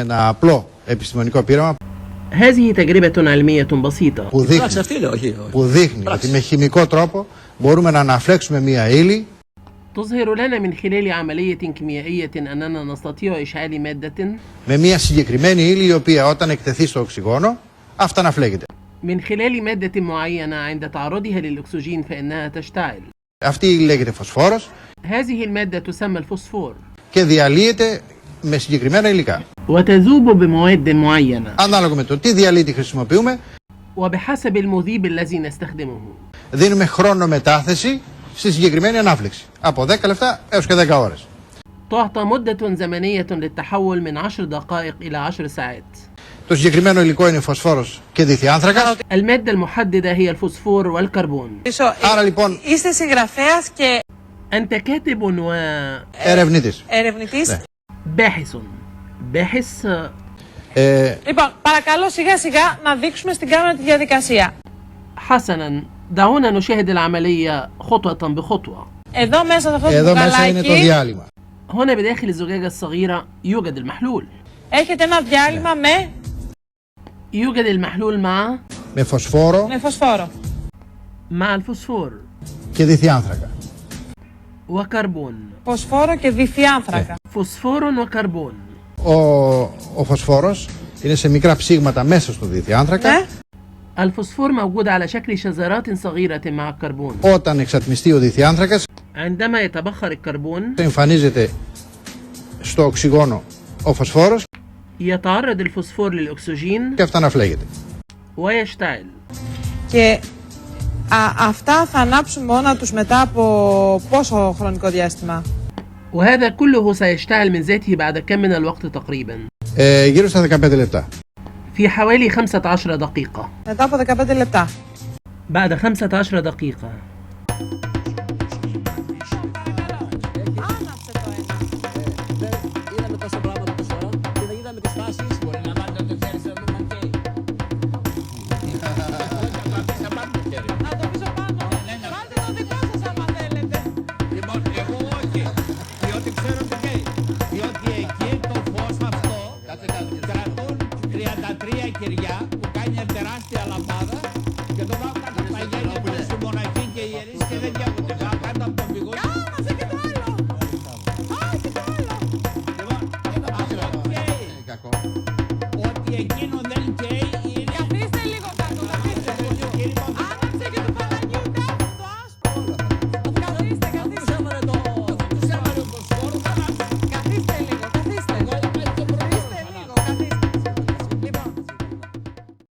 είναι ένα απλό επιστημονικό πείραμα هذه تجربة علمية بسيطة που δείχνει ότι με χημικό τρόπο μπορούμε να αναφλέξουμε μία ύλη تظهر لنا من خلال عملية كيميائية أننا نستطيع إشعال مادة με μία συγκεκριμένη ύλη η οποία όταν εκτεθεί στο οξυγόνο αυτά αναφλέγεται. من خلال مادة معينة عند تعرضها للأكسجين فإنها تشتعل. Αυτή η ύλη λέγεται φωσφόρος هذه المادة تسمى الفوسفور και διαλύεται με συγκεκριμένα υλικά. وتذوب بمواد معينة Ανάλογα με το τι διαλύτη χρησιμοποιούμε, وبحسب المذيب الذي نستخدمه. δίνουμε χρόνο μετάθεση στη συγκεκριμένη ανάφλεξη. Από 10 λεπτά έως και 10 ώρες. تعطى مدة زمنية للتحول من 10 دقائق إلى 10 ساعات. Το συγκεκριμένο υλικό είναι φωσφόρος και διθιάνθρακας. المادة المحددة هي الفوسفور والكربون. Άρα λοιπόν Είστε συγγραφέας και أنت كاتب ερευνητής. ερευνητής. Ναι. وباحث. باحث. Λοιπόν, παρακαλώ σιγά σιγά να δείξουμε στην κάμερα τη διαδικασία. حسنا دعونا نشاهد العملية خطوة بخطوة. Εδώ μέσα σε αυτό το Εδώ μέσα είναι το μπουκαλάκι διάλειμμα. هنا بداخل الزجاجة الصغيرة يوجد المحلول. έχετε ένα διάλειμμα يوجد المحلول Με φωσφόρο με φωσφόρο. مع الفوسفور και διθιάνθρακα. وكربون. Φωσφόρο και διθιάνθρακα. فوسفور وكربون. Ο φωσφόρος είναι σε μικρά ψήγματα μέσα στο διθιάνθρακα. Ναι. الفوسفور موجود على شكل شذرات صغيرة مع الكربون. Όταν εξατμιστεί ο διθιάνθρακας, عندما يتبخر الكربون εμφανίζεται στο οξυγόνο ο φωσφόρος يتعرض الفوسفور للأكسجين και αυτά αναφλέγεται. ويشتعل. Και αυτά θα ανάψουν μόνα τους μετά από πόσο χρονικό διάστημα? وهذا كله سيشتعل من ذاته بعد كم من الوقت تقريبا؟ Γύρω στα 15 λεπτά. في حوالي 15 دقيقة. Μετά από 15 λεπτά. بعد 15 دقيقة.